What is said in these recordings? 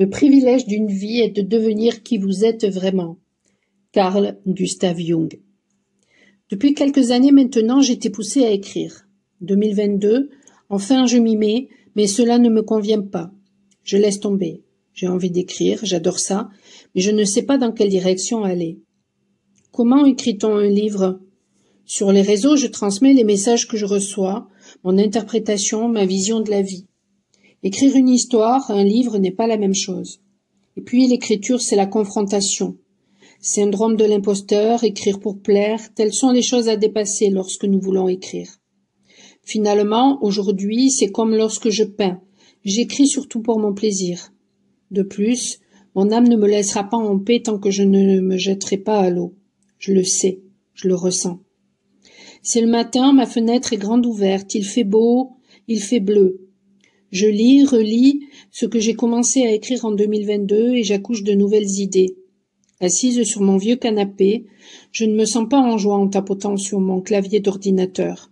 Le privilège d'une vie est de devenir qui vous êtes vraiment. Carl Gustav Jung. Depuis quelques années maintenant, j'ai été poussée à écrire. 2022, enfin je m'y mets, mais cela ne me convient pas. Je laisse tomber. J'ai envie d'écrire, j'adore ça, mais je ne sais pas dans quelle direction aller. Comment écrit-on un livre? Sur les réseaux, je transmets les messages que je reçois, mon interprétation, ma vision de la vie. Écrire une histoire, un livre n'est pas la même chose. Et puis l'écriture, c'est la confrontation. Syndrome de l'imposteur, écrire pour plaire, telles sont les choses à dépasser lorsque nous voulons écrire. Finalement, aujourd'hui, c'est comme lorsque je peins. J'écris surtout pour mon plaisir. De plus, mon âme ne me laissera pas en paix tant que je ne me jetterai pas à l'eau. Je le sais, je le ressens. C'est le matin, ma fenêtre est grande ouverte, il fait beau, il fait bleu. Je lis, relis ce que j'ai commencé à écrire en 2022 et j'accouche de nouvelles idées. Assise sur mon vieux canapé, je ne me sens pas en joie en tapotant sur mon clavier d'ordinateur.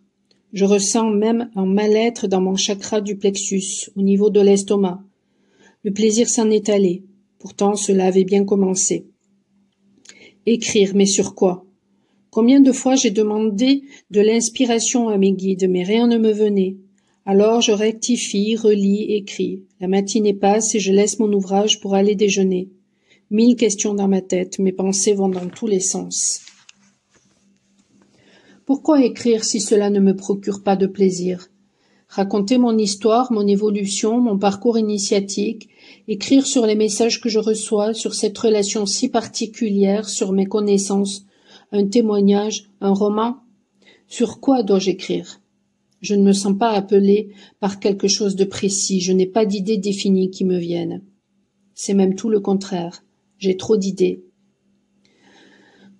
Je ressens même un mal-être dans mon chakra du plexus, au niveau de l'estomac. Le plaisir s'en est allé. Pourtant, cela avait bien commencé. Écrire, mais sur quoi? Combien de fois j'ai demandé de l'inspiration à mes guides, mais rien ne me venait. Alors je rectifie, relis, écris. La matinée passe et je laisse mon ouvrage pour aller déjeuner. 1000 questions dans ma tête, mes pensées vont dans tous les sens. Pourquoi écrire si cela ne me procure pas de plaisir? Raconter mon histoire, mon évolution, mon parcours initiatique, écrire sur les messages que je reçois, sur cette relation si particulière, sur mes connaissances, un témoignage, un roman? Sur quoi dois-je écrire? Je ne me sens pas appelée par quelque chose de précis, je n'ai pas d'idées définies qui me viennent. C'est même tout le contraire, j'ai trop d'idées.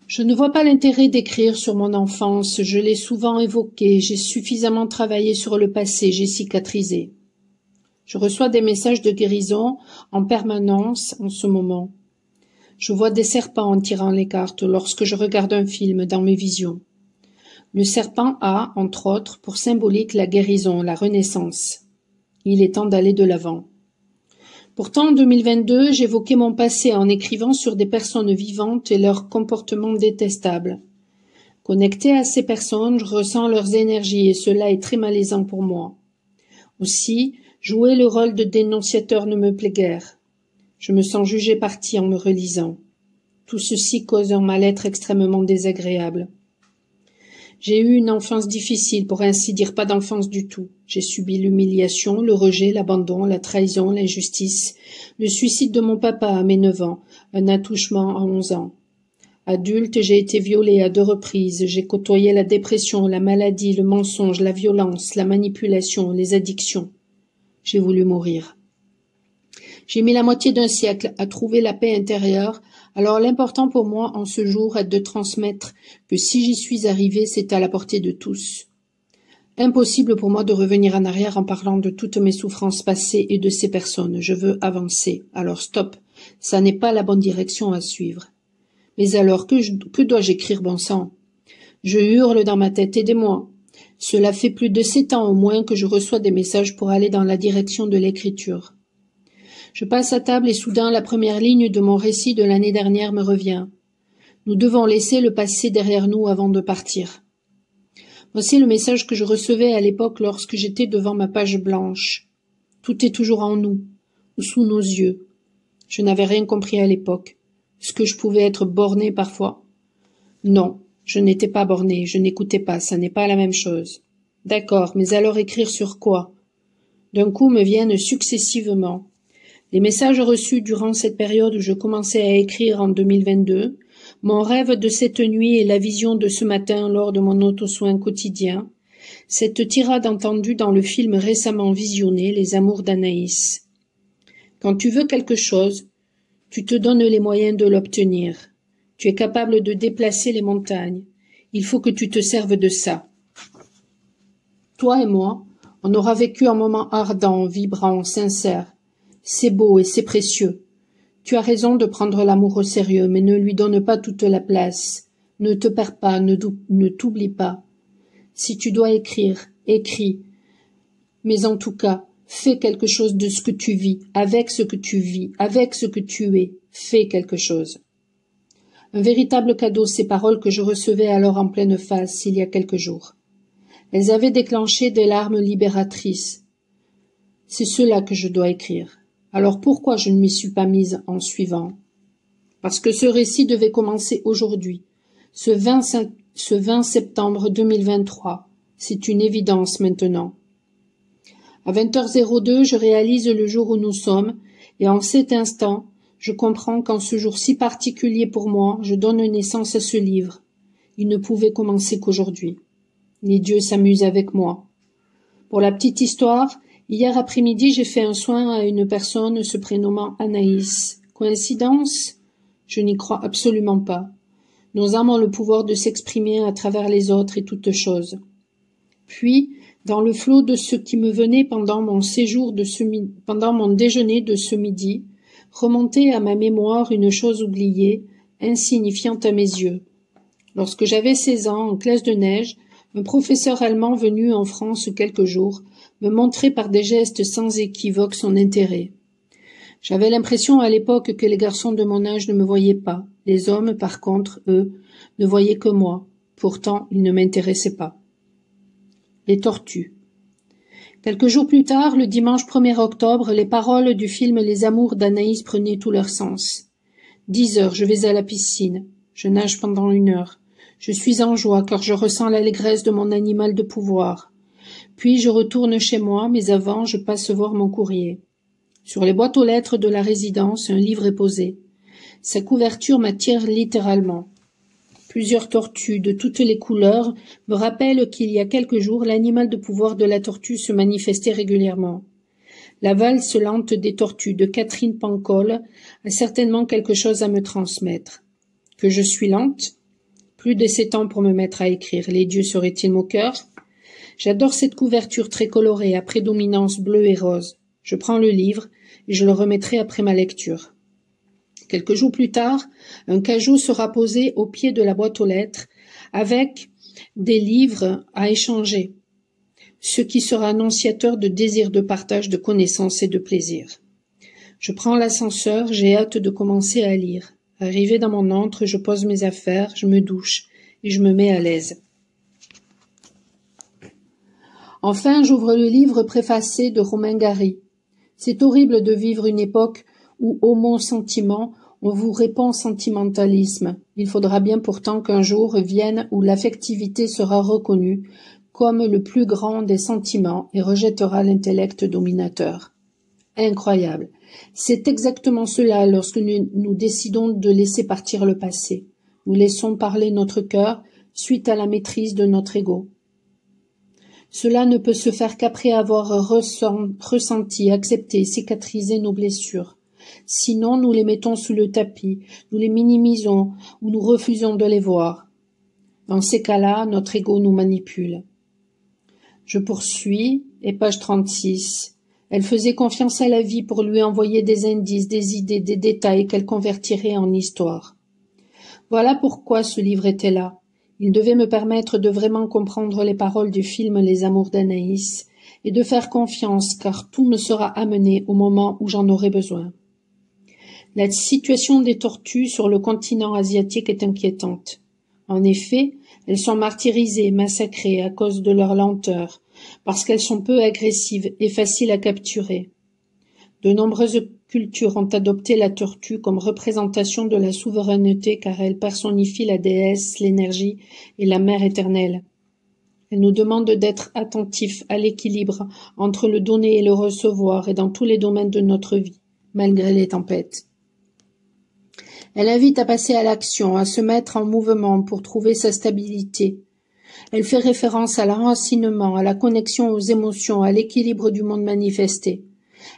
Je ne vois pas l'intérêt d'écrire sur mon enfance, je l'ai souvent évoqué, j'ai suffisamment travaillé sur le passé, j'ai cicatrisé. Je reçois des messages de guérison en permanence en ce moment. Je vois des serpents en tirant les cartes lorsque je regarde un film dans mes visions. Le serpent a, entre autres, pour symbolique la guérison, la renaissance. Il est temps d'aller de l'avant. Pourtant, en 2022, j'évoquais mon passé en écrivant sur des personnes vivantes et leurs comportements détestables. Connecté à ces personnes, je ressens leurs énergies et cela est très malaisant pour moi. Aussi, jouer le rôle de dénonciateur ne me plaît guère. Je me sens jugée partie en me relisant. Tout ceci cause un mal-être extrêmement désagréable. J'ai eu une enfance difficile, pour ainsi dire pas d'enfance du tout. J'ai subi l'humiliation, le rejet, l'abandon, la trahison, l'injustice, le suicide de mon papa à mes 9 ans, un attouchement à 11 ans. Adulte, j'ai été violée à 2 reprises, j'ai côtoyé la dépression, la maladie, le mensonge, la violence, la manipulation, les addictions. J'ai voulu mourir. J'ai mis la moitié d'un siècle à trouver la paix intérieure, alors l'important pour moi en ce jour est de transmettre que si j'y suis arrivée, c'est à la portée de tous. Impossible pour moi de revenir en arrière en parlant de toutes mes souffrances passées et de ces personnes. Je veux avancer. Alors stop, ça n'est pas la bonne direction à suivre. Mais alors que dois-je écrire, bon sang? Je hurle dans ma tête, aidez-moi. Cela fait plus de 7 ans au moins que je reçois des messages pour aller dans la direction de l'écriture. Je passe à table et soudain la première ligne de mon récit de l'année dernière me revient. Nous devons laisser le passé derrière nous avant de partir. Voici le message que je recevais à l'époque lorsque j'étais devant ma page blanche. Tout est toujours en nous, ou sous nos yeux. Je n'avais rien compris à l'époque. Est-ce que je pouvais être bornée parfois? Non, je n'étais pas bornée, je n'écoutais pas, ça n'est pas la même chose. D'accord, mais alors écrire sur quoi? D'un coup me viennent successivement les messages reçus durant cette période où je commençais à écrire en 2022, mon rêve de cette nuit et la vision de ce matin lors de mon auto-soin quotidien, cette tirade entendue dans le film récemment visionné Les Amours d'Anaïs. Quand tu veux quelque chose, tu te donnes les moyens de l'obtenir. Tu es capable de déplacer les montagnes. Il faut que tu te serves de ça. Toi et moi, on aura vécu un moment ardent, vibrant, sincère. C'est beau et c'est précieux. Tu as raison de prendre l'amour au sérieux, mais ne lui donne pas toute la place. Ne te perds pas, ne t'oublie pas. Si tu dois écrire, écris. Mais en tout cas, Fais quelque chose de ce que tu vis, avec ce que tu vis, avec ce que tu es. Fais quelque chose. Un véritable cadeau, ces paroles que je recevais alors en pleine face, il y a quelques jours. Elles avaient déclenché des larmes libératrices. C'est cela que je dois écrire. Alors pourquoi je ne m'y suis pas mise en suivant? Parce que ce récit devait commencer aujourd'hui, ce 20 septembre 2023. C'est une évidence maintenant. À 20h02, je réalise le jour où nous sommes, et en cet instant, je comprends qu'en ce jour si particulier pour moi, je donne naissance à ce livre. Il ne pouvait commencer qu'aujourd'hui. Les dieux s'amusent avec moi. Pour la petite histoire, hier après-midi, j'ai fait un soin à une personne se prénommant Anaïs. Coïncidence? Je n'y crois absolument pas. Nos âmes ont le pouvoir de s'exprimer à travers les autres et toutes choses. Puis, dans le flot de ce qui me venait pendant mon déjeuner de ce midi, remontait à ma mémoire une chose oubliée, insignifiante à mes yeux. Lorsque j'avais 16 ans, en classe de neige, un professeur allemand venu en France quelques jours me montrait par des gestes sans équivoque son intérêt. J'avais l'impression à l'époque que les garçons de mon âge ne me voyaient pas. Les hommes, par contre, eux, ne voyaient que moi. Pourtant, ils ne m'intéressaient pas. Les tortues. Quelques jours plus tard, le dimanche 1er octobre, les paroles du film Les Amours d'Anaïs prenaient tout leur sens. 10 heures, je vais à la piscine. Je nage pendant 1 heure. Je suis en joie car je ressens l'allégresse de mon animal de pouvoir. Puis je retourne chez moi, mais avant, je passe voir mon courrier. Sur les boîtes aux lettres de la résidence, un livre est posé. Sa couverture m'attire littéralement. Plusieurs tortues de toutes les couleurs me rappellent qu'il y a quelques jours, l'animal de pouvoir de la tortue se manifestait régulièrement. La valse lente des tortues de Catherine Pancol a certainement quelque chose à me transmettre. Que je suis lente? Plus de 7 ans pour me mettre à écrire. Les dieux seraient-ils moqueurs? J'adore cette couverture très colorée, à prédominance bleue et rose. Je prends le livre et je le remettrai après ma lecture. Quelques jours plus tard, un cajot sera posé au pied de la boîte aux lettres avec des livres à échanger, ce qui sera annonciateur de désir de partage, de connaissance et de plaisir. Je prends l'ascenseur, j'ai hâte de commencer à lire. Arrivé dans mon antre, je pose mes affaires, je me douche et je me mets à l'aise. Enfin, j'ouvre le livre préfacé de Romain Gary. C'est horrible de vivre une époque où, au mot sentiment, on vous répond sentimentalisme. Il faudra bien pourtant qu'un jour vienne où l'affectivité sera reconnue comme le plus grand des sentiments et rejettera l'intellect dominateur. Incroyable. C'est exactement cela lorsque nous décidons de laisser partir le passé. Nous laissons parler notre cœur suite à la maîtrise de notre ego. Cela ne peut se faire qu'après avoir ressenti, accepté, cicatrisé nos blessures. Sinon, nous les mettons sous le tapis, nous les minimisons ou nous refusons de les voir. Dans ces cas-là, notre ego nous manipule. Je poursuis, et page 36. Elle faisait confiance à la vie pour lui envoyer des indices, des idées, des détails qu'elle convertirait en histoire. Voilà pourquoi ce livre était là. Il devait me permettre de vraiment comprendre les paroles du film Les Amours d'Anaïs et de faire confiance car tout me sera amené au moment où j'en aurai besoin. La situation des tortues sur le continent asiatique est inquiétante. En effet, elles sont martyrisées, massacrées à cause de leur lenteur, parce qu'elles sont peu agressives et faciles à capturer. De nombreuses cultures ont adopté la tortue comme représentation de la souveraineté car elle personnifie la déesse, l'énergie et la mère éternelle. Elle nous demande d'être attentifs à l'équilibre entre le donner et le recevoir et dans tous les domaines de notre vie, malgré les tempêtes. Elle invite à passer à l'action, à se mettre en mouvement pour trouver sa stabilité. Elle fait référence à l'enracinement, à la connexion aux émotions, à l'équilibre du monde manifesté.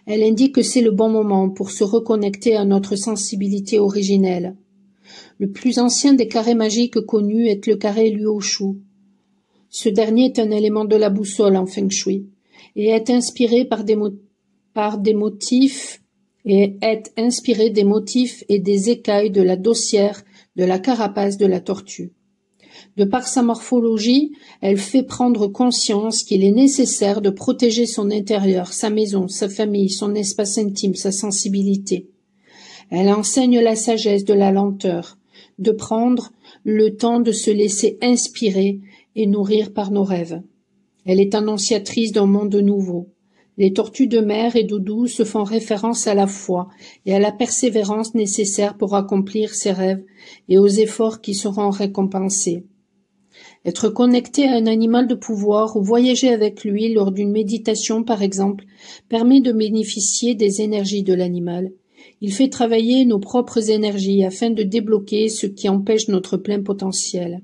Elle indique que c'est le bon moment pour se reconnecter à notre sensibilité originelle. Le plus ancien des carrés magiques connus est le carré Luoshu. Ce dernier est un élément de la boussole en Feng Shui et est inspiré des motifs et des écailles de la dossière de la carapace de la tortue. De par sa morphologie, elle fait prendre conscience qu'il est nécessaire de protéger son intérieur, sa maison, sa famille, son espace intime, sa sensibilité. Elle enseigne la sagesse de la lenteur, de prendre le temps de se laisser inspirer et nourrir par nos rêves. Elle est annonciatrice d'un monde nouveau. Les tortues de mer et d'eau douce font référence à la foi et à la persévérance nécessaire pour accomplir ses rêves et aux efforts qui seront récompensés. Être connecté à un animal de pouvoir ou voyager avec lui lors d'une méditation, par exemple, permet de bénéficier des énergies de l'animal. Il fait travailler nos propres énergies afin de débloquer ce qui empêche notre plein potentiel.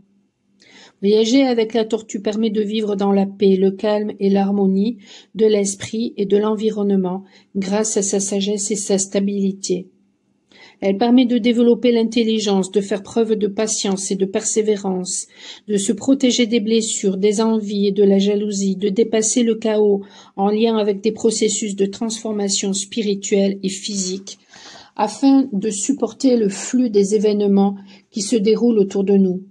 Voyager avec la tortue permet de vivre dans la paix, le calme et l'harmonie de l'esprit et de l'environnement grâce à sa sagesse et sa stabilité. Elle permet de développer l'intelligence, de faire preuve de patience et de persévérance, de se protéger des blessures, des envies et de la jalousie, de dépasser le chaos en lien avec des processus de transformation spirituelle et physique, afin de supporter le flux des événements qui se déroulent autour de nous.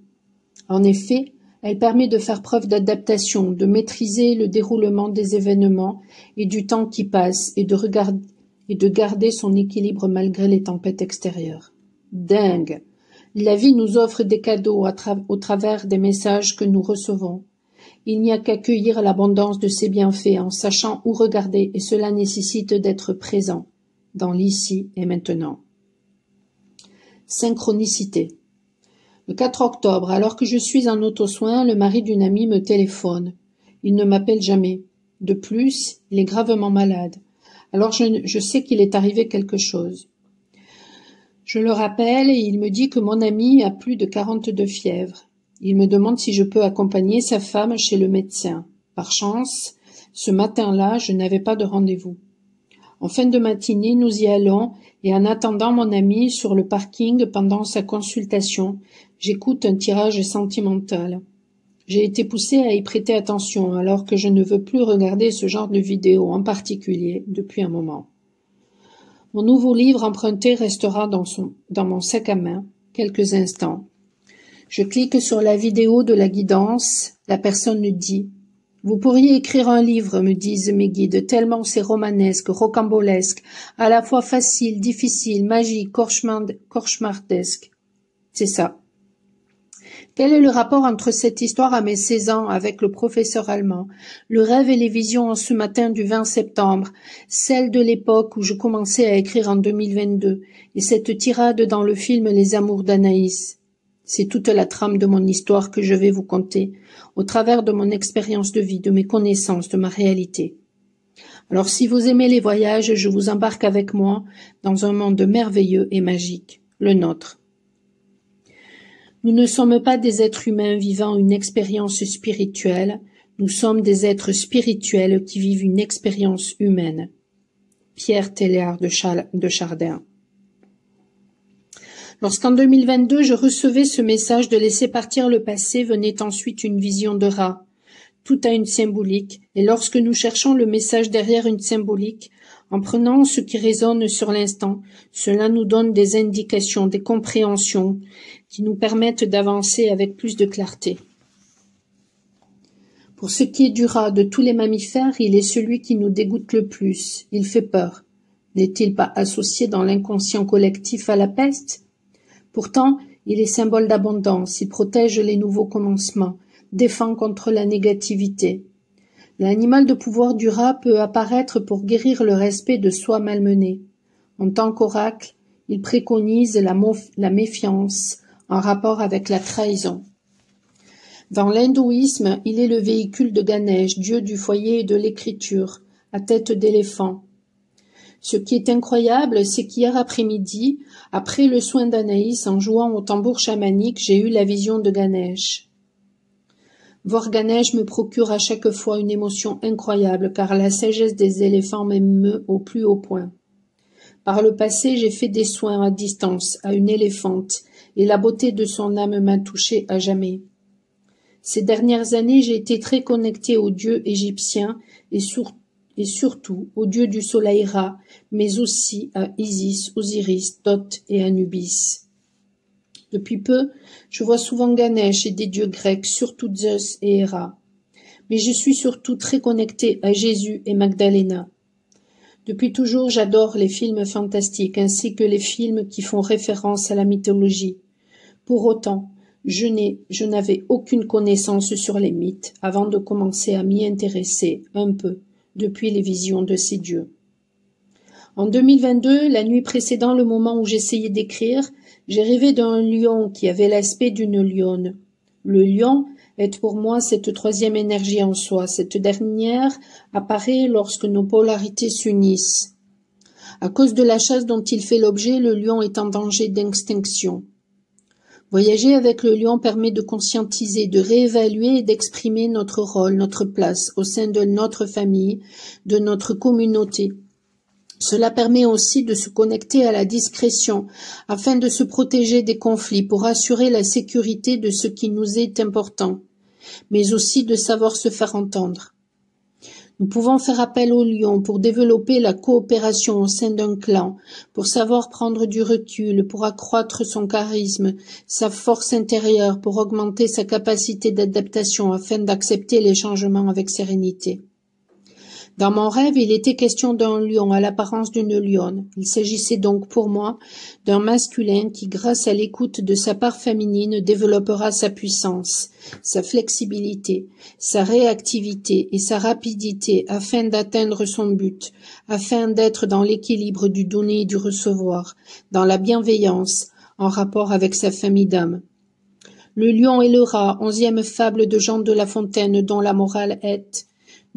En effet, elle permet de faire preuve d'adaptation, de maîtriser le déroulement des événements et du temps qui passe et de garder son équilibre malgré les tempêtes extérieures. Dingue! La vie nous offre des cadeaux au travers des messages que nous recevons. Il n'y a qu'accueillir l'abondance de ses bienfaits en sachant où regarder et cela nécessite d'être présent dans l'ici et maintenant. Synchronicité. Le 4 octobre, alors que je suis en auto-soin, le mari d'une amie me téléphone. Il ne m'appelle jamais. De plus, il est gravement malade. Alors je sais qu'il est arrivé quelque chose. Je le rappelle et il me dit que mon ami a plus de 42 fièvres. Il me demande si je peux accompagner sa femme chez le médecin. Par chance, ce matin-là, je n'avais pas de rendez-vous. En fin de matinée, nous y allons et en attendant mon ami sur le parking pendant sa consultation, j'écoute un tirage sentimental. J'ai été poussée à y prêter attention alors que je ne veux plus regarder ce genre de vidéo en particulier depuis un moment. Mon nouveau livre emprunté restera dans mon sac à main quelques instants. Je clique sur la vidéo de la guidance. La personne me dit « Vous pourriez écrire un livre, me disent mes guides, tellement c'est romanesque, rocambolesque, à la fois facile, difficile, magique, cauchemardesque. » C'est ça. Quel est le rapport entre cette histoire à mes 16 ans avec le professeur allemand, le rêve et les visions en ce matin du 20 septembre, celle de l'époque où je commençais à écrire en 2022, et cette tirade dans le film Les Amours d'Anaïs? C'est toute la trame de mon histoire que je vais vous conter, au travers de mon expérience de vie, de mes connaissances, de ma réalité. Alors si vous aimez les voyages, je vous embarque avec moi dans un monde merveilleux et magique, le nôtre. Nous ne sommes pas des êtres humains vivant une expérience spirituelle, nous sommes des êtres spirituels qui vivent une expérience humaine. Pierre Teilhard de Chardin. Lorsqu'en 2022 je recevais ce message de laisser partir le passé, venait ensuite une vision de Ra. Tout a une symbolique, et lorsque nous cherchons le message derrière une symbolique, en prenant ce qui résonne sur l'instant, cela nous donne des indications, des compréhensions qui nous permettent d'avancer avec plus de clarté. Pour ce qui est du rat de tous les mammifères, il est celui qui nous dégoûte le plus. Il fait peur. N'est-il pas associé dans l'inconscient collectif à la peste? Pourtant, il est symbole d'abondance, il protège les nouveaux commencements, défend contre la négativité. L'animal de pouvoir du rat peut apparaître pour guérir le respect de soi malmené. En tant qu'oracle, il préconise la méfiance en rapport avec la trahison. Dans l'hindouisme, il est le véhicule de Ganesh, dieu du foyer et de l'écriture, à tête d'éléphant. Ce qui est incroyable, c'est qu'hier après-midi, après le soin d'Anaïs en jouant au tambour chamanique, j'ai eu la vision de Ganesh. Voir Ganesh me procure à chaque fois une émotion incroyable, car la sagesse des éléphants m'émeut au plus haut point. Par le passé, j'ai fait des soins à distance à une éléphante, et la beauté de son âme m'a touchée à jamais. Ces dernières années, j'ai été très connectée aux dieux égyptiens et surtout au dieu du soleil Ra, mais aussi à Isis, Osiris, Thoth et Anubis. Depuis peu, je vois souvent Ganesh et des dieux grecs, surtout Zeus et Héra. Mais je suis surtout très connectée à Jésus et Magdalena. Depuis toujours, j'adore les films fantastiques ainsi que les films qui font référence à la mythologie. Pour autant, je n'avais aucune connaissance sur les mythes avant de commencer à m'y intéresser un peu depuis les visions de ces dieux. En 2022, la nuit précédant le moment où j'essayais d'écrire, j'ai rêvé d'un lion qui avait l'aspect d'une lionne. Le lion est pour moi cette troisième énergie en soi. Cette dernière apparaît lorsque nos polarités s'unissent. À cause de la chasse dont il fait l'objet, le lion est en danger d'extinction. Voyager avec le lion permet de conscientiser, de réévaluer et d'exprimer notre rôle, notre place au sein de notre famille, de notre communauté. Cela permet aussi de se connecter à la discrétion afin de se protéger des conflits pour assurer la sécurité de ce qui nous est important, mais aussi de savoir se faire entendre. Nous pouvons faire appel au lion pour développer la coopération au sein d'un clan, pour savoir prendre du recul, pour accroître son charisme, sa force intérieure, pour augmenter sa capacité d'adaptation afin d'accepter les changements avec sérénité. Dans mon rêve, il était question d'un lion à l'apparence d'une lionne. Il s'agissait donc pour moi d'un masculin qui, grâce à l'écoute de sa part féminine, développera sa puissance, sa flexibilité, sa réactivité et sa rapidité afin d'atteindre son but, afin d'être dans l'équilibre du donner et du recevoir, dans la bienveillance, en rapport avec sa famille d'âme. Le lion et le rat, 11e fable de Jean de La Fontaine, dont la morale est: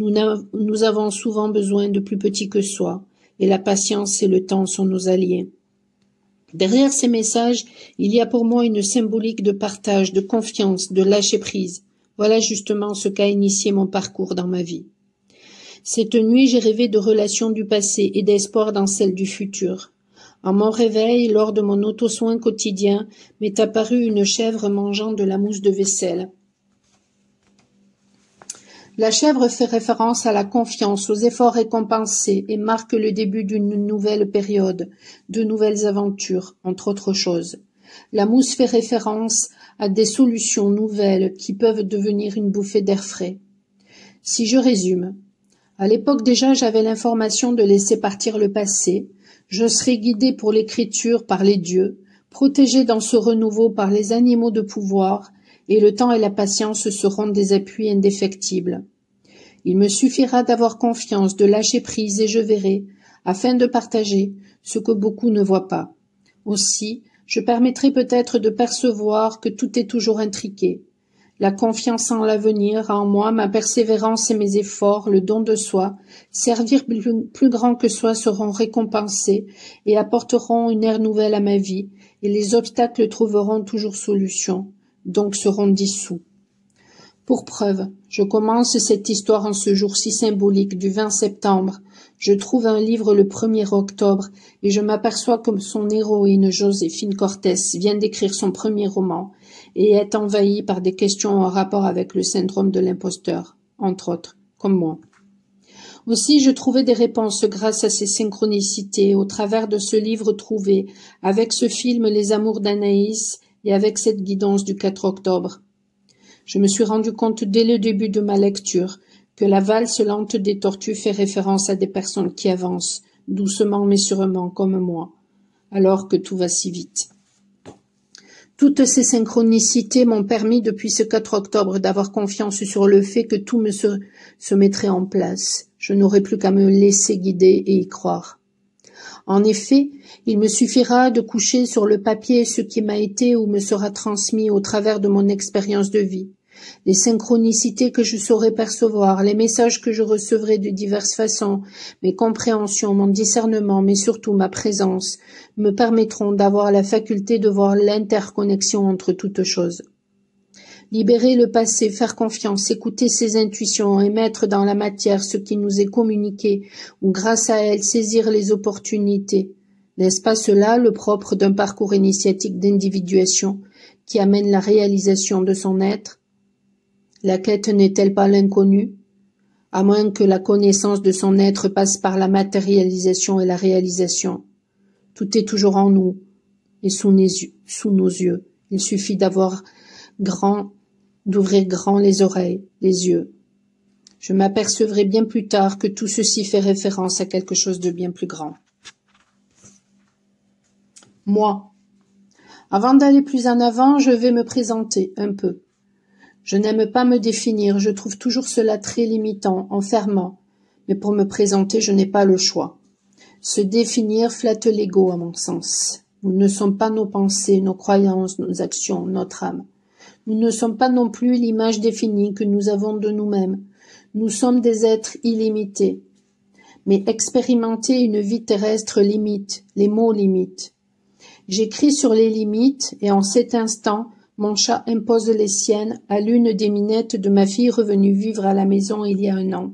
nous avons souvent besoin de plus petits que soi, et la patience et le temps sont nos alliés. Derrière ces messages, il y a pour moi une symbolique de partage, de confiance, de lâcher-prise. Voilà justement ce qu'a initié mon parcours dans ma vie. Cette nuit, j'ai rêvé de relations du passé et d'espoir dans celles du futur. En mon réveil, lors de mon auto-soin quotidien, m'est apparue une chèvre mangeant de la mousse de vaisselle. La chèvre fait référence à la confiance, aux efforts récompensés et marque le début d'une nouvelle période, de nouvelles aventures, entre autres choses. La mousse fait référence à des solutions nouvelles qui peuvent devenir une bouffée d'air frais. Si je résume, à l'époque déjà j'avais l'information de laisser partir le passé, je serai guidée pour l'écriture par les dieux, protégée dans ce renouveau par les animaux de pouvoir, et le temps et la patience seront des appuis indéfectibles. Il me suffira d'avoir confiance, de lâcher prise, et je verrai, afin de partager, ce que beaucoup ne voient pas. Aussi, je permettrai peut-être de percevoir que tout est toujours intriqué. La confiance en l'avenir, en moi, ma persévérance et mes efforts, le don de soi, servir plus grand que soi seront récompensés et apporteront une ère nouvelle à ma vie, et les obstacles trouveront toujours solution, donc seront dissous. Pour preuve, je commence cette histoire en ce jour si symbolique du 20 septembre. Je trouve un livre le 1er octobre et je m'aperçois que son héroïne, Joséphine Cortés, vient d'écrire son premier roman et est envahie par des questions en rapport avec le syndrome de l'imposteur, entre autres, comme moi. Aussi, je trouvais des réponses grâce à ces synchronicités au travers de ce livre trouvé, avec ce film Les Amours d'Anaïs et avec cette guidance du 4 octobre. Je me suis rendu compte dès le début de ma lecture que la valse lente des tortues fait référence à des personnes qui avancent, doucement mais sûrement comme moi, alors que tout va si vite. Toutes ces synchronicités m'ont permis depuis ce 4 octobre d'avoir confiance sur le fait que tout se mettrait en place. Je n'aurai plus qu'à me laisser guider et y croire. En effet, il me suffira de coucher sur le papier ce qui m'a été ou me sera transmis au travers de mon expérience de vie. Les synchronicités que je saurai percevoir, les messages que je recevrai de diverses façons, mes compréhensions, mon discernement, mais surtout ma présence, me permettront d'avoir la faculté de voir l'interconnexion entre toutes choses. Libérer le passé, faire confiance, écouter ses intuitions et mettre dans la matière ce qui nous est communiqué, ou grâce à elle saisir les opportunités. N'est-ce pas cela le propre d'un parcours initiatique d'individuation qui amène la réalisation de son être? La quête n'est-elle pas l'inconnu? À moins que la connaissance de son être passe par la matérialisation et la réalisation. Tout est toujours en nous et sous nos yeux. Il suffit d'ouvrir grand les oreilles, les yeux. Je m'apercevrai bien plus tard que tout ceci fait référence à quelque chose de bien plus grand. Moi. Avant d'aller plus en avant, je vais me présenter un peu. Je n'aime pas me définir, je trouve toujours cela très limitant, enfermant. Mais pour me présenter, je n'ai pas le choix. Se définir flatte l'ego, à mon sens. Nous ne sommes pas nos pensées, nos croyances, nos actions, notre âme. Nous ne sommes pas non plus l'image définie que nous avons de nous-mêmes. Nous sommes des êtres illimités. Mais expérimenter une vie terrestre limite, les mots limitent. J'écris sur les limites et en cet instant, mon chat impose les siennes à l'une des minettes de ma fille revenue vivre à la maison il y a 1 an.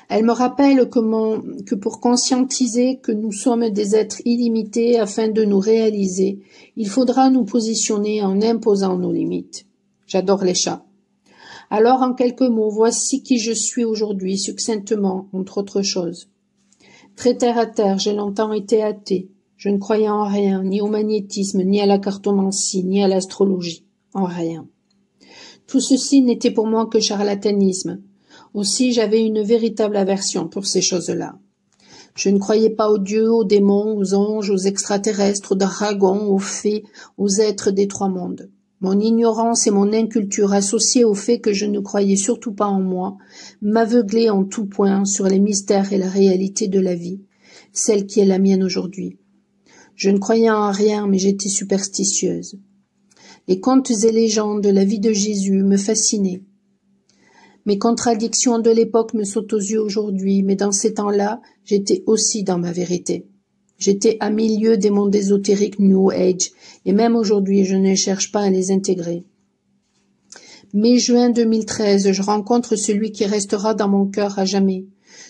Elle me rappelle que pour conscientiser que nous sommes des êtres illimités afin de nous réaliser, il faudra nous positionner en imposant nos limites. J'adore les chats. Alors, en quelques mots, voici qui je suis aujourd'hui, succinctement, entre autres choses. Très terre à terre, j'ai longtemps été athée. Je ne croyais en rien, ni au magnétisme, ni à la cartomancie, ni à l'astrologie. En rien. Tout ceci n'était pour moi que charlatanisme. Aussi, j'avais une véritable aversion pour ces choses-là. Je ne croyais pas aux dieux, aux démons, aux anges, aux extraterrestres, aux dragons, aux fées, aux êtres des 3 mondes. Mon ignorance et mon inculture associées au fait que je ne croyais surtout pas en moi m'aveuglaient en tout point sur les mystères et la réalité de la vie, celle qui est la mienne aujourd'hui. Je ne croyais en rien, mais j'étais superstitieuse. Les contes et légendes de la vie de Jésus me fascinaient. Mes contradictions de l'époque me sautent aux yeux aujourd'hui, mais dans ces temps-là, j'étais aussi dans ma vérité. J'étais à milieu des mondes ésotériques New Age, et même aujourd'hui, je ne cherche pas à les intégrer. Mai-juin 2013, je rencontre celui qui restera dans mon cœur à jamais.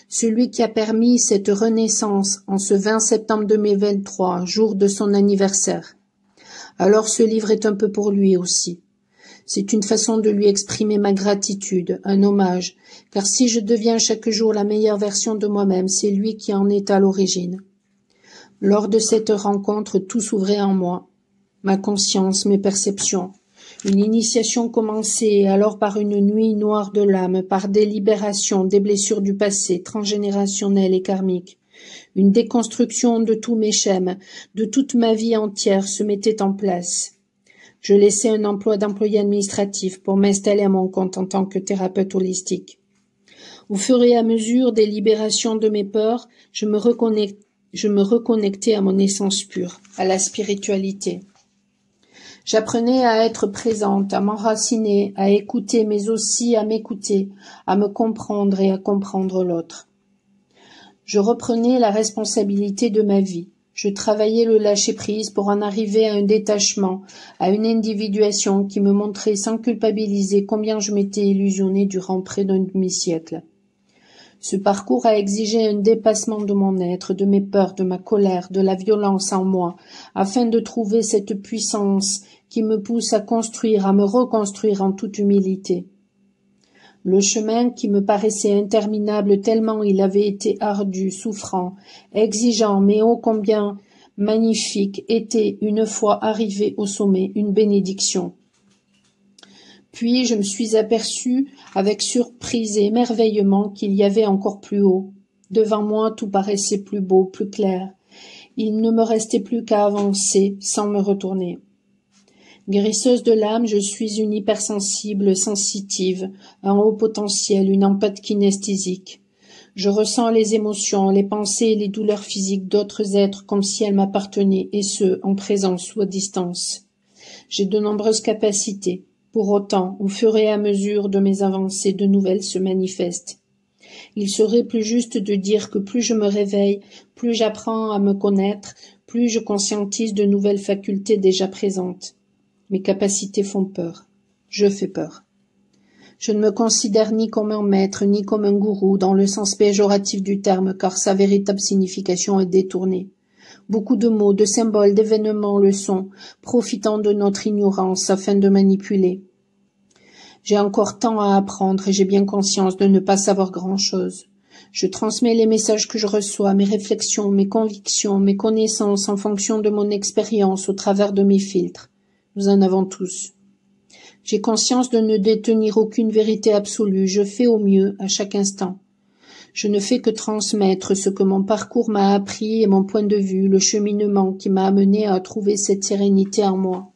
Celui qui a permis cette renaissance en ce 20 septembre 2023, jour de son anniversaire. Alors ce livre est un peu pour lui aussi. C'est une façon de lui exprimer ma gratitude, un hommage, car si je deviens chaque jour la meilleure version de moi-même, c'est lui qui en est à l'origine. Lors de cette rencontre, tout s'ouvrait en moi. Ma conscience, mes perceptions. Une initiation commençait alors par une nuit noire de l'âme, par des libérations, des blessures du passé, transgénérationnelles et karmiques. Une déconstruction de tous mes schèmes, de toute ma vie entière se mettait en place. Je laissais un emploi d'employé administratif pour m'installer à mon compte en tant que thérapeute holistique. Au fur et à mesure des libérations de mes peurs, je me reconnectais à mon essence pure, à la spiritualité. J'apprenais à être présente, à m'enraciner, à écouter, mais aussi à m'écouter, à me comprendre et à comprendre l'autre. Je reprenais la responsabilité de ma vie. Je travaillais le lâcher-prise pour en arriver à un détachement, à une individuation qui me montrait sans culpabiliser combien je m'étais illusionnée durant près d'un demi-siècle. Ce parcours a exigé un dépassement de mon être, de mes peurs, de ma colère, de la violence en moi, afin de trouver cette puissance qui me pousse à construire, à me reconstruire en toute humilité. Le chemin qui me paraissait interminable tellement il avait été ardu, souffrant, exigeant, mais ô combien magnifique, était, une fois arrivé au sommet, une bénédiction. Puis je me suis aperçue avec surprise et émerveillement qu'il y avait encore plus haut. Devant moi, tout paraissait plus beau, plus clair. Il ne me restait plus qu'à avancer, sans me retourner. Guérisseuse de l'âme, je suis une hypersensible, sensitive, un haut potentiel, une empathe kinesthésique. Je ressens les émotions, les pensées et les douleurs physiques d'autres êtres comme si elles m'appartenaient, et ce, en présence ou à distance. J'ai de nombreuses capacités. Pour autant, au fur et à mesure de mes avancées, de nouvelles se manifestent. Il serait plus juste de dire que plus je me réveille, plus j'apprends à me connaître, plus je conscientise de nouvelles facultés déjà présentes. Mes capacités font peur. Je fais peur. Je ne me considère ni comme un maître, ni comme un gourou, dans le sens péjoratif du terme, car sa véritable signification est détournée. Beaucoup de mots, de symboles, d'événements le sont, profitant de notre ignorance afin de manipuler. J'ai encore tant à apprendre et j'ai bien conscience de ne pas savoir grand-chose. Je transmets les messages que je reçois, mes réflexions, mes convictions, mes connaissances en fonction de mon expérience au travers de mes filtres. Nous en avons tous. J'ai conscience de ne détenir aucune vérité absolue. Je fais au mieux à chaque instant. Je ne fais que transmettre ce que mon parcours m'a appris et mon point de vue, le cheminement qui m'a amené à trouver cette sérénité en moi.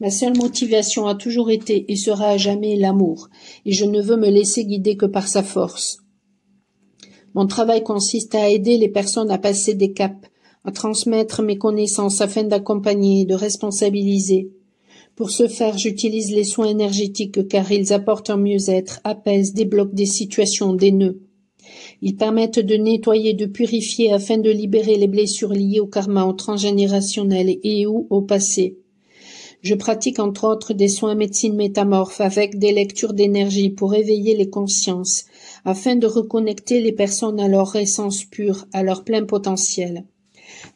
Ma seule motivation a toujours été et sera à jamais l'amour, et je ne veux me laisser guider que par sa force. Mon travail consiste à aider les personnes à passer des caps, à transmettre mes connaissances afin d'accompagner et de responsabiliser. Pour ce faire, j'utilise les soins énergétiques car ils apportent un mieux-être, apaisent, débloquent des situations, des nœuds. Ils permettent de nettoyer, de purifier afin de libérer les blessures liées au karma, au transgénérationnel et ou au passé. Je pratique entre autres des soins médecine métamorphe avec des lectures d'énergie pour éveiller les consciences, afin de reconnecter les personnes à leur essence pure, à leur plein potentiel.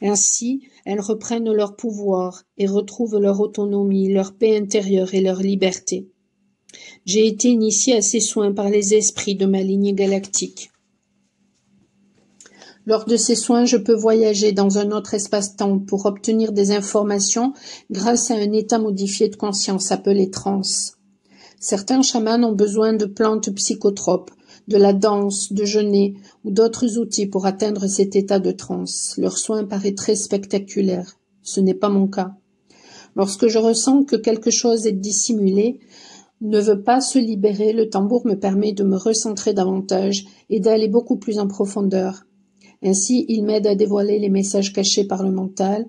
Ainsi, elles reprennent leur pouvoir et retrouvent leur autonomie, leur paix intérieure et leur liberté. J'ai été initiée à ces soins par les esprits de ma lignée galactique. Lors de ces soins, je peux voyager dans un autre espace-temps pour obtenir des informations grâce à un état modifié de conscience appelé transe. Certains chamans ont besoin de plantes psychotropes, de la danse, de jeûner ou d'autres outils pour atteindre cet état de transe. Leur soin paraît très spectaculaire. Ce n'est pas mon cas. Lorsque je ressens que quelque chose est dissimulé, ne veut pas se libérer, le tambour me permet de me recentrer davantage et d'aller beaucoup plus en profondeur. Ainsi, il m'aide à dévoiler les messages cachés par le mental,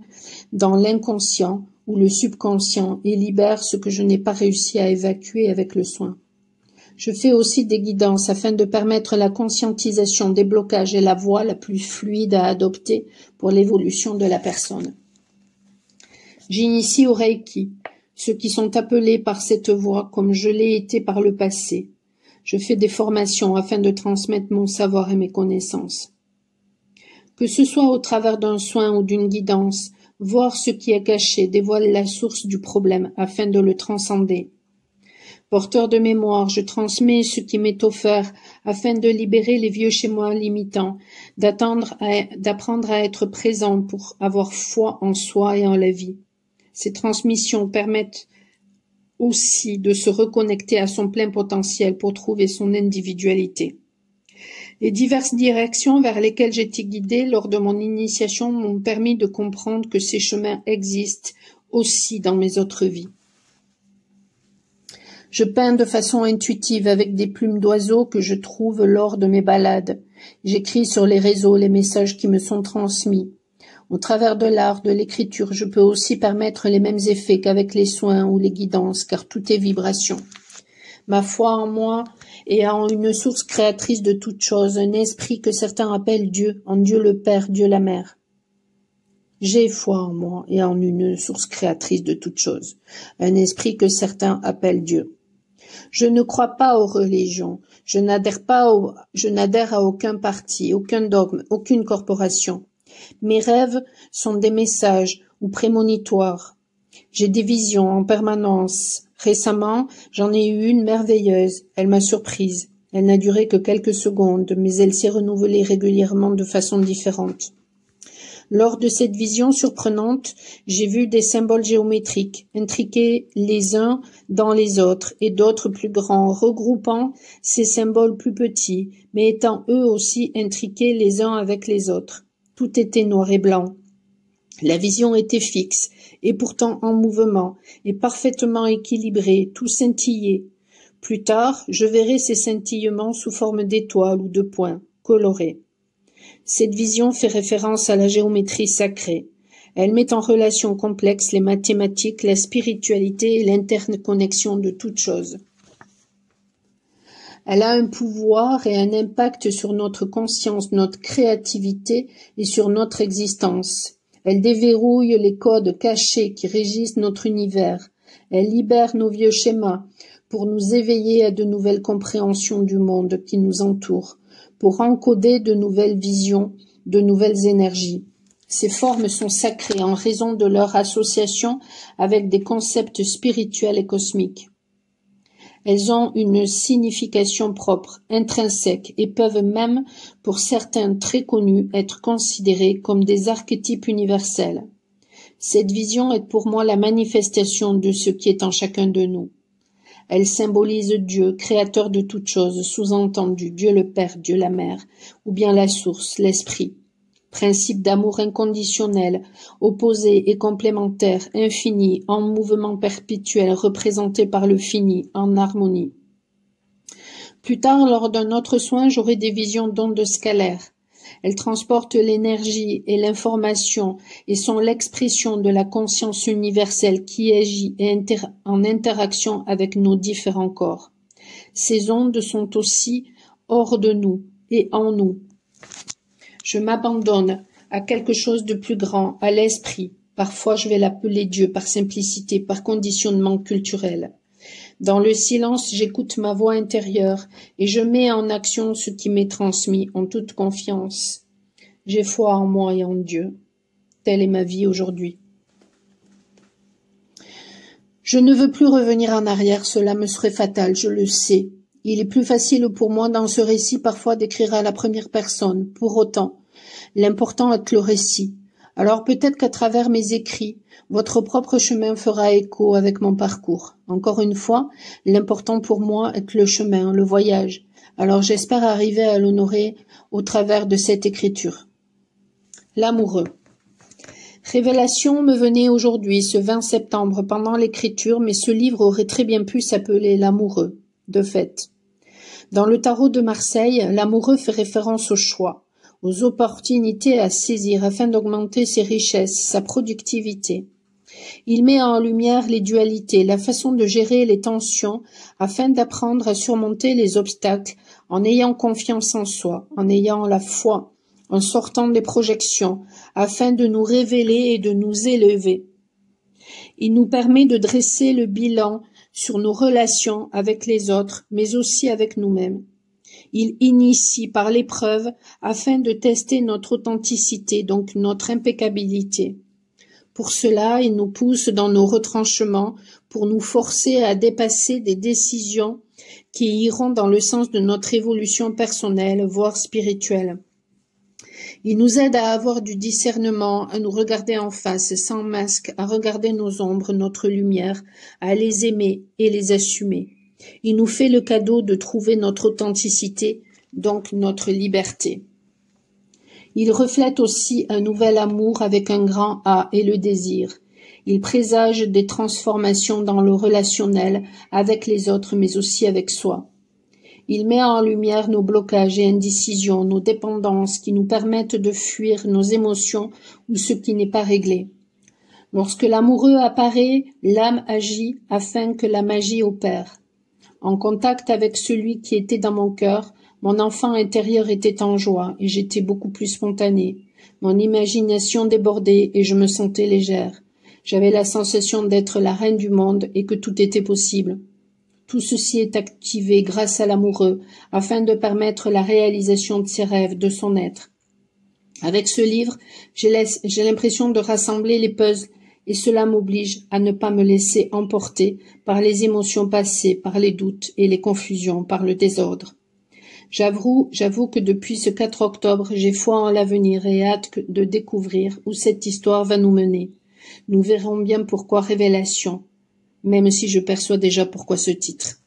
dans l'inconscient ou le subconscient et libère ce que je n'ai pas réussi à évacuer avec le soin. Je fais aussi des guidances afin de permettre la conscientisation des blocages et la voie la plus fluide à adopter pour l'évolution de la personne. J'initie au Reiki, ceux qui sont appelés par cette voie comme je l'ai été par le passé. Je fais des formations afin de transmettre mon savoir et mes connaissances. Que ce soit au travers d'un soin ou d'une guidance, voir ce qui est caché dévoile la source du problème afin de le transcender. Porteur de mémoire, je transmets ce qui m'est offert afin de libérer les vieux schémas limitants, d'apprendre à être présent pour avoir foi en soi et en la vie. Ces transmissions permettent aussi de se reconnecter à son plein potentiel pour trouver son individualité. Les diverses directions vers lesquelles j'étais guidée lors de mon initiation m'ont permis de comprendre que ces chemins existent aussi dans mes autres vies. Je peins de façon intuitive avec des plumes d'oiseaux que je trouve lors de mes balades. J'écris sur les réseaux les messages qui me sont transmis. Au travers de l'art, de l'écriture, je peux aussi permettre les mêmes effets qu'avec les soins ou les guidances, car tout est vibration. Ma foi en moi est en une source créatrice de toutes choses, un esprit que certains appellent Dieu, en Dieu le Père, Dieu la Mère. J'ai foi en moi et en une source créatrice de toutes choses, un esprit que certains appellent Dieu. Je ne crois pas aux religions, je n'adhère à aucun parti, aucun dogme, aucune corporation. Mes rêves sont des messages ou prémonitoires. J'ai des visions en permanence. Récemment, j'en ai eu une merveilleuse. Elle m'a surprise. Elle n'a duré que quelques secondes, mais elle s'est renouvelée régulièrement de façon différente. Lors de cette vision surprenante, j'ai vu des symboles géométriques, intriqués les uns dans les autres, et d'autres plus grands, regroupant ces symboles plus petits, mais étant eux aussi intriqués les uns avec les autres. Tout était noir et blanc. La vision était fixe, et pourtant en mouvement, et parfaitement équilibrée, tout scintillait. Plus tard, je verrai ces scintillements sous forme d'étoiles ou de points, colorés. Cette vision fait référence à la géométrie sacrée. Elle met en relation complexe les mathématiques, la spiritualité et l'interconnexion de toutes choses. Elle a un pouvoir et un impact sur notre conscience, notre créativité et sur notre existence. Elle déverrouille les codes cachés qui régissent notre univers. Elle libère nos vieux schémas pour nous éveiller à de nouvelles compréhensions du monde qui nous entoure, pour encoder de nouvelles visions, de nouvelles énergies. Ces formes sont sacrées en raison de leur association avec des concepts spirituels et cosmiques. Elles ont une signification propre, intrinsèque, et peuvent même, pour certains très connus, être considérées comme des archétypes universels. Cette vision est pour moi la manifestation de ce qui est en chacun de nous. Elle symbolise Dieu, créateur de toutes choses, sous-entendu Dieu le Père, Dieu la Mère, ou bien la source, l'Esprit. Principe d'amour inconditionnel, opposé et complémentaire, infini, en mouvement perpétuel, représenté par le fini, en harmonie. Plus tard, lors d'un autre soin, j'aurai des visions d'ondes scalaires. Elles transportent l'énergie et l'information et sont l'expression de la conscience universelle qui agit en interaction avec nos différents corps. Ces ondes sont aussi hors de nous et en nous. Je m'abandonne à quelque chose de plus grand, à l'esprit. Parfois je vais l'appeler Dieu par simplicité, par conditionnement culturel. Dans le silence, j'écoute ma voix intérieure et je mets en action ce qui m'est transmis en toute confiance. J'ai foi en moi et en Dieu. Telle est ma vie aujourd'hui. Je ne veux plus revenir en arrière, cela me serait fatal, je le sais. Il est plus facile pour moi dans ce récit parfois d'écrire à la première personne. Pour autant, l'important est le récit. Alors peut-être qu'à travers mes écrits, votre propre chemin fera écho avec mon parcours. Encore une fois, l'important pour moi est le chemin, le voyage. Alors j'espère arriver à l'honorer au travers de cette écriture. L'amoureux. Révélation me venait aujourd'hui, ce 20 septembre, pendant l'écriture, mais ce livre aurait très bien pu s'appeler L'amoureux, de fait. Dans le tarot de Marseille, l'amoureux fait référence au choix, aux opportunités à saisir afin d'augmenter ses richesses, sa productivité. Il met en lumière les dualités, la façon de gérer les tensions afin d'apprendre à surmonter les obstacles en ayant confiance en soi, en ayant la foi, en sortant des projections afin de nous révéler et de nous élever. Il nous permet de dresser le bilan sur nos relations avec les autres, mais aussi avec nous-mêmes. Il initie par l'épreuve afin de tester notre authenticité, donc notre impeccabilité. Pour cela, il nous pousse dans nos retranchements pour nous forcer à dépasser des décisions qui iront dans le sens de notre évolution personnelle, voire spirituelle. Il nous aide à avoir du discernement, à nous regarder en face, sans masque, à regarder nos ombres, notre lumière, à les aimer et les assumer. Il nous fait le cadeau de trouver notre authenticité, donc notre liberté. Il reflète aussi un nouvel amour avec un grand A et le désir. Il présage des transformations dans le relationnel avec les autres, mais aussi avec soi. Il met en lumière nos blocages et indécisions, nos dépendances qui nous permettent de fuir nos émotions ou ce qui n'est pas réglé. Lorsque l'amoureux apparaît, l'âme agit afin que la magie opère. En contact avec celui qui était dans mon cœur, mon enfant intérieur était en joie et j'étais beaucoup plus spontanée. Mon imagination débordait et je me sentais légère. J'avais la sensation d'être la reine du monde et que tout était possible. Tout ceci est activé grâce à l'amoureux, afin de permettre la réalisation de ses rêves, de son être. Avec ce livre, j'ai l'impression de rassembler les puzzles, et cela m'oblige à ne pas me laisser emporter par les émotions passées, par les doutes et les confusions, par le désordre. J'avoue que depuis ce 4 octobre, j'ai foi en l'avenir et hâte de découvrir où cette histoire va nous mener. Nous verrons bien pourquoi Révélation, même si je perçois déjà pourquoi ce titre.